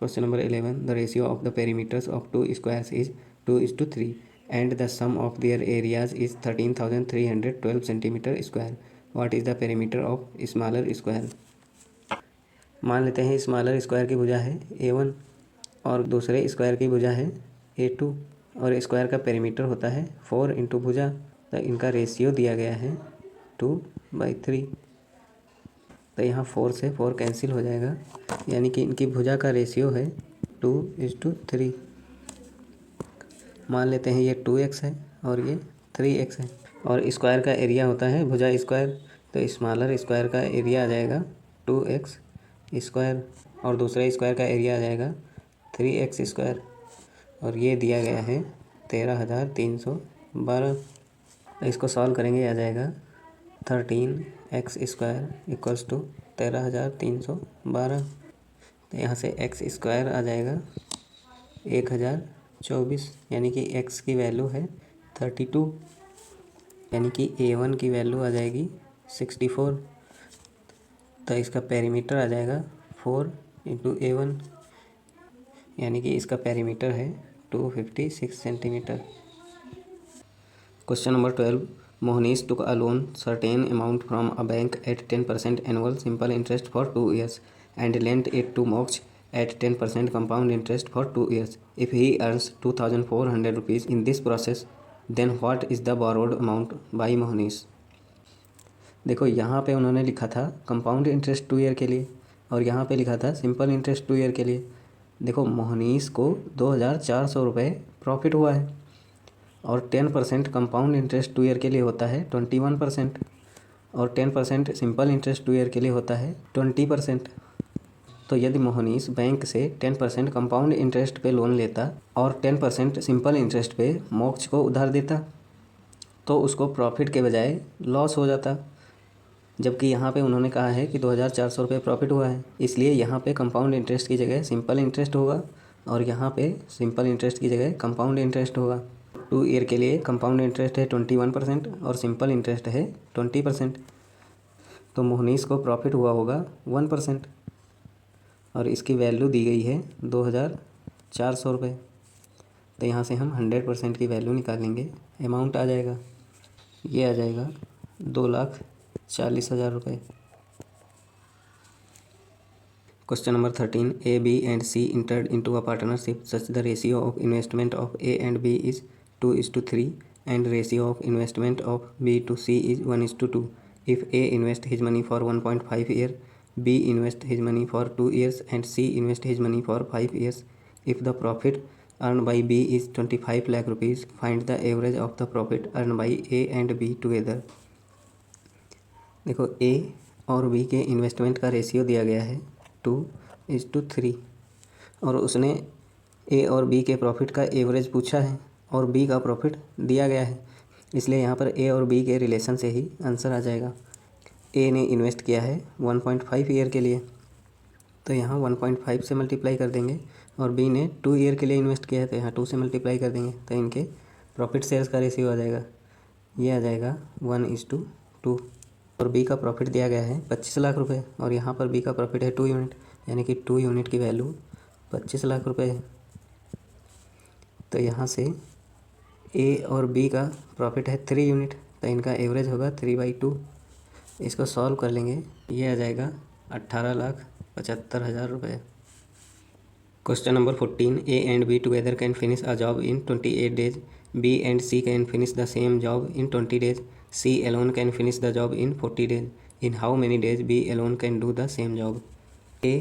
Question number 11. The ratio of the perimeters of two squares is 2:3 and the sum of their areas is 13,312 centimeter square. What is the perimeter of smaller square? मान लेते हैं smaller square की भुजा है A1 और दूसरे square की भुजा है A2 और स्क्वायर का पेरीमीटर होता है 4 इंटू भुजा। तो इनका रेशियो दिया गया है 2/3। तो यहाँ 4 से 4 कैंसिल हो जाएगा, यानी कि इनकी भुजा का रेशियो है 2:3। मान लेते हैं ये 2x है और ये 3x है और स्क्वायर का एरिया होता है भुजा स्क्वायर। तो स्मॉलर स्क्वायर का एरिया आ जाएगा 2x स्क्वायर और दूसरे स्क्वायर का एरिया आ जाएगा 3x स्क्वायर और ये दिया गया है 13,312। इसको सॉल्व करेंगे, आ जाएगा 13x स्क्वायर इक्वल्स टू 13,312। तो यहाँ से x स्क्वायर आ जाएगा 1024, यानी कि x की वैल्यू है 32, यानी कि A1 की वैल्यू आ जाएगी 64। तो इसका पेरीमीटर आ जाएगा 4 इंटू A1, यानी कि इसका पेरीमीटर है 256 centimetre. Question number 12. Mohnish took a loan certain amount from a bank at 10% annual simple interest for 2 years and lent it to Moksh at 10% compound interest for 2 years. If he earns 2,400 rupees in this process, then what is the borrowed amount by Mohnish? देखो यहाँ पे उन्होंने लिखा था compound interest 2 year के लिए और यहाँ पे लिखा था सिंपल इंटरेस्ट 2 ईयर के लिए। देखो मोहनीश को 2,400 रुपये प्रॉफिट हुआ है और 10% कंपाउंड इंटरेस्ट 2 ईयर के लिए होता है 21% और 10% सिंपल इंटरेस्ट 2 ईयर के लिए होता है 20%। तो यदि मोहनीश बैंक से 10% कंपाउंड इंटरेस्ट पे लोन लेता और 10% सिंपल इंटरेस्ट पे मोक्ष को उधार देता तो उसको प्रॉफिट के बजाय लॉस हो जाता, जबकि यहाँ पे उन्होंने कहा है कि 2,400 रुपये प्रॉफिट हुआ है, इसलिए यहाँ पे कंपाउंड इंटरेस्ट की जगह सिंपल इंटरेस्ट होगा और यहाँ पे सिंपल इंटरेस्ट की जगह कंपाउंड इंटरेस्ट होगा। 2 ईयर के लिए कंपाउंड इंटरेस्ट है 21% और सिंपल इंटरेस्ट है 20%। तो मोहनीश को प्रॉफिट हुआ होगा 1% और इसकी वैल्यू दी गई है 2,400 रुपये। तो यहाँ से हम 100% की वैल्यू निकालेंगे, अमाउंट आ जाएगा, ये आ जाएगा 2,40,000 रुपये। Question number 13. A, B and C entered into a partnership such the ratio of investment of A and B is 2:3 and ratio of investment of B to C is 1:2. If A invest his money for 1.5 year, B invest his money for 2 years and C invest his money for 5 years. If the profit earned by B is 25 lakh rupees, find the average of the profit earned by A and B together. देखो A और B के investment का रेशियो दिया गया है 2:3 और उसने A और B के प्रॉफिट का एवरेज पूछा है और B का प्रॉफिट दिया गया है, इसलिए यहाँ पर A और B के रिलेशन से ही आंसर आ जाएगा। A ने इन्वेस्ट किया है 1.5 ईयर के लिए, तो यहाँ 1.5 से मल्टीप्लाई कर देंगे और B ने 2 ईयर के लिए इन्वेस्ट किया है तो यहाँ 2 से मल्टीप्लाई कर देंगे, तो इनके प्रॉफिट शेयर्स का रेशियो आ जाएगा, ये आ जाएगा 1:2। और B का प्रॉफिट दिया गया है 25 लाख रुपए और यहाँ पर B का प्रॉफिट है 2 यूनिट, यानी कि 2 यूनिट की वैल्यू 25 लाख रुपए है। तो यहाँ से A और B का प्रॉफिट है 3 यूनिट, तो इनका एवरेज होगा 3/2। इसको सॉल्व कर लेंगे, ये आ जाएगा 18,75,000 रुपये। Question number 14. A and B together can finish a job in 28 days. B and C can finish the same job in 20 days. C alone can finish the job in 40 days. In how many days B alone can do the same job? A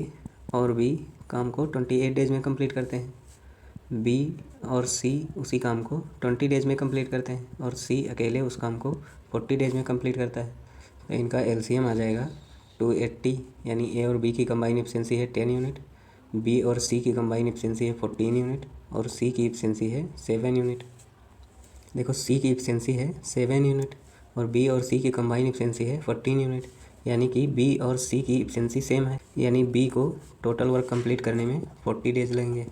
और B काम को 28 days में complete करते हैं, B और C उसी काम को 20 डेज में कंप्लीट करते हैं और C अकेले उस काम को 40 डेज में कंप्लीट करता है। तो इनका LCM आ जाएगा 280, यानी A और B की कंबाइन एफिशिएंसी है 10 यूनिट, B और C की कंबाइन एफिशिएंसी है 14 यूनिट और C की एफिशिएंसी है 7 यूनिट। देखो C की एफिशिएंसी है 7 यूनिट और B और C की कंबाइन एफिशिएंसी है 14 यूनिट, यानी कि B और C की एफिशिएंसी सेम है, यानी B को टोटल वर्क कंप्लीट करने में 40 डेज लगेंगे।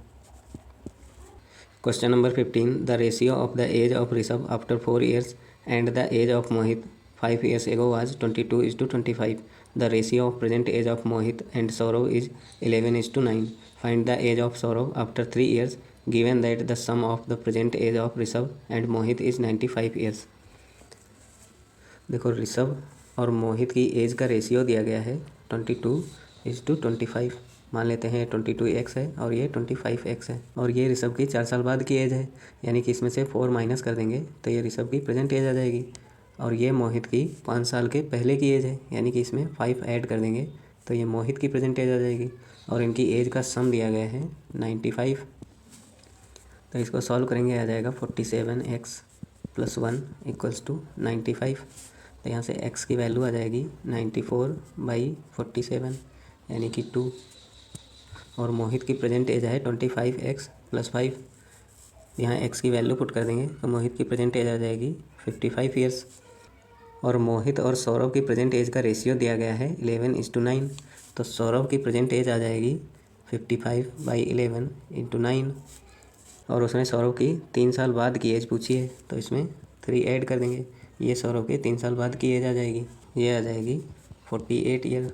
Question number 15. The ratio of the age of Rishabh after 4 years and the age of Mohit 5 years ago was 22:25. The ratio of present age of Mohit and Saurav is 11:9. Find the age of Saurabh after 3 years given that the sum of the present age of Rishabh and Mohit is 95 years। देखो ऋषभ और मोहित की as का रेशियो दिया गया है 22:25। मान लेते हैं 22x है और ये 25x है, और ये ऋषभ की 4 साल बाद की एज है, यानी कि इसमें से 4 माइनस कर देंगे तो ये ऋषभ की प्रेजेंट एज आ जाएगी। और ये मोहित की 5 साल के पहले की एज है, यानी कि इसमें 5 ऐड कर देंगे तो ये मोहित की प्रेजेंट एज आ जाएगी। और इनकी एज का सम दिया गया है 95, तो इसको सॉल्व करेंगे आ जाएगा 47x + 1 = 95। तो यहाँ से x की वैल्यू आ जाएगी 94/47 यानी कि 2। और मोहित की प्रेजेंट एज है 25x + 5। यहाँ x की वैल्यू पुट कर देंगे तो मोहित की प्रेजेंट एज आ जाएगी 55 ईयर्स। और मोहित और सौरभ की प्रेजेंट एज का रेशियो दिया गया है 11:9, तो सौरभ की प्रेजेंट एज आ जाएगी 55/11 × 9। और उसने सौरभ की 3 साल बाद की एज पूछी है तो इसमें 3 ऐड कर देंगे, ये सौरभ के 3 साल बाद की एज आ जाएगी, ये आ जाएगी 48 year.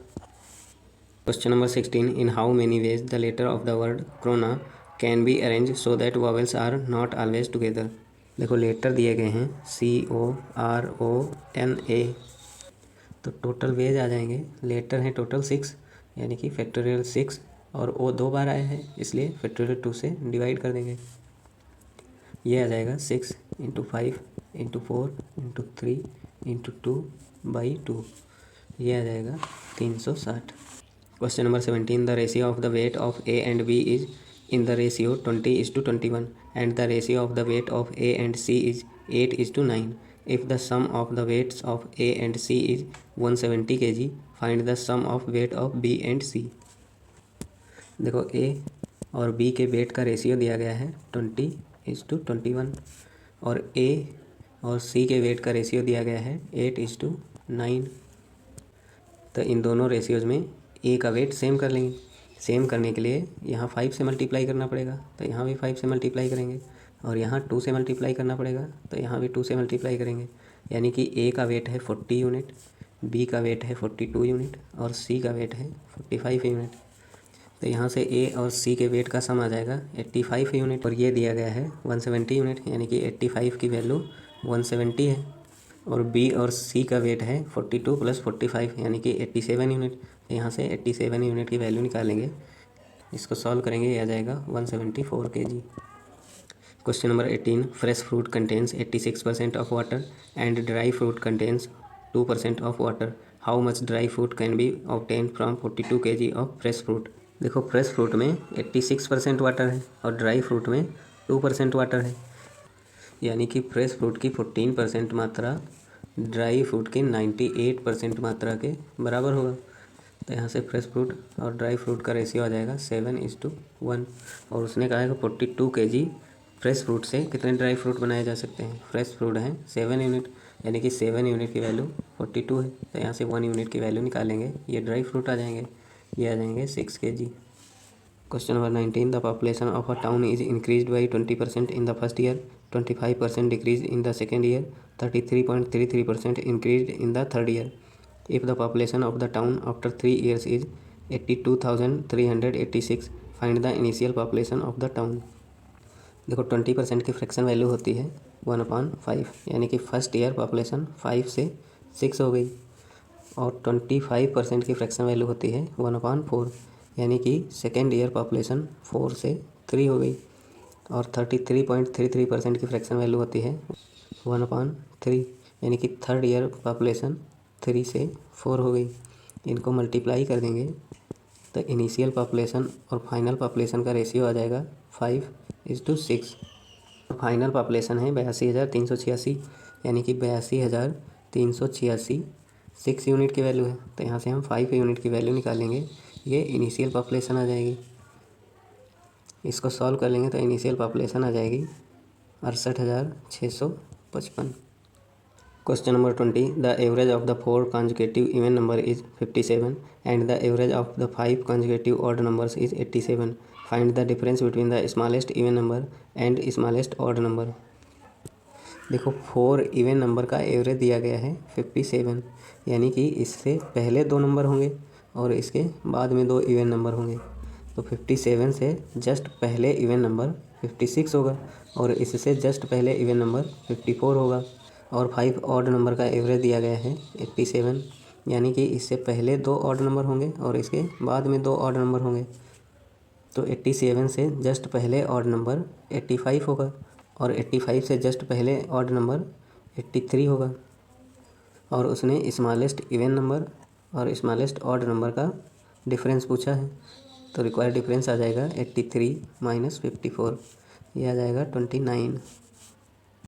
Question number 16, in how many ways the letter of the word corona can be arrange so that vowels are not always together. देखो लेटर दिए गए हैं CORONA, तो टोटल वेज आ जाएंगे, लेटर हैं टोटल 6 यानी कि फैक्टोरियल 6, और O 2 बार आया है इसलिए फैक्टोरियल 2 से डिवाइड कर देंगे। ये आ जाएगा 6 × 5 × 4 × 3 × 2/2, ये आ जाएगा 360। Question number 17, the ratio of the weight of A and B is in the ratio 20:21 and the ratio of the weight of A and C is 8:9। If the sum of the weights of A and C is 170 kg, find the sum of weight of B and C। देखो A और B के weight का रेशियो दिया गया है 20:21 और A और C के वेट का रेशियो दिया गया है 8:9। तो इन दोनों रेशियोज़ में A का वेट सेम कर लेंगे। सेम करने के लिए यहाँ 5 से मल्टीप्लाई करना पड़ेगा, तो यहाँ भी 5 से मल्टीप्लाई करेंगे, और यहाँ 2 से मल्टीप्लाई करना पड़ेगा तो यहाँ भी 2 से मल्टीप्लाई करेंगे, यानी कि A का वेट है 40 यूनिट, B का वेट है 42 यूनिट और C का वेट है 45 यूनिट। तो यहाँ से A और C के वेट का सम आ जाएगा 85 यूनिट, और ये दिया गया है 170 यूनिट, यानी कि 85 की वैल्यू 170 है। और B और C का वेट है 42 + 45 यानी कि 87 यूनिट। यहाँ से 87 यूनिट की वैल्यू निकालेंगे, इसको सॉल्व करेंगे, ये आ जाएगा 174 kg। Question number 18, fresh fruit contains 86% of water and dry fruit contains 2% of water. How much dry fruit can be obtain from 42 kg of fresh fruit. देखो फ्रेश फ्रूट में 86% water है और ड्राई फ्रूट में 2% water है, यानी कि fresh fruit की 14% मात्रा ड्राई फ्रूट की 98% मात्रा के बराबर होगा। तो यहाँ से फ्रेश फ्रूट और ड्राई फ्रूट का रेशियो आ जाएगा 7:1। और उसने कहा है कि 42 kg फ्रेश फ्रूट से कितने ड्राई फ्रूट बनाए जा सकते हैं। फ्रेश फ्रूट हैं 7 यूनिट, यानी कि 7 यूनिट की वैल्यू 42 है, तो यहाँ से 1 यूनिट की वैल्यू निकालेंगे, ये ड्राई फ्रूट आ जाएंगे, ये आ जाएंगे 6 kg। Question number 19, the population of a town is increased by 20% in the first year, 25% decrease in the second year, 33.33% increase in the third year. If the population of the town after 3 years is 82,386, find the initial population of the town. देखो 20% की fraction value होती है 1/5, यानी कि first year population 5 से 6 हो गई, और 25% की फ्रैक्शन वैल्यू होती है 1/4, यानी कि सेकेंड ईयर पॉपुलेशन 4 से 3 हो गई, और 33.33% की फ्रैक्शन वैल्यू होती है 1/3, यानी कि थर्ड ईयर पॉपुलेशन 3 से 4 हो गई। इनको मल्टीप्लाई कर देंगे तो इनिशियल पॉपुलेशन और फाइनल पॉपुलेशन का रेशियो आ जाएगा 5:6। फाइनल पॉपुलेशन है 82,386, यानी कि 82,386 6 यूनिट की वैल्यू है, तो यहाँ से हम 5 यूनिट की वैल्यू निकालेंगे, ये इनिशियल पॉपुलेशन आ जाएगी। इसको सॉल्व कर लेंगे तो इनिशियल पॉपुलेशन आ जाएगी 68,655। Question number 20, the average of the 4 consecutive even number is 57 and the average of the 5 consecutive odd numbers is 87, find the difference between the smallest even number and smallest odd number. देखो 4 even number का average दिया गया है 57, यानी कि इससे पहले 2 number होंगे और इसके बाद में 2 इवन नंबर होंगे, तो तो 57 से जस्ट पहले इवन नंबर 56 होगा और इससे जस्ट पहले इवन नंबर 54 होगा। और 5 ऑड नंबर का एवरेज दिया गया है 87, यानी कि इससे पहले 2 ऑड नंबर होंगे और इसके बाद में 2 ऑड नंबर होंगे। तो 87 से जस्ट पहले ऑड नंबर 85 होगा और 85 से जस्ट पहले ऑड नंबर 83 होगा। और उसने स्मॉलेस्ट इवन नंबर और स्मॉलेस्ट ऑड नंबर का डिफरेंस पूछा है, तो रिक्वायर्ड डिफरेंस आ जाएगा 83 - 54, यह आ जाएगा 29।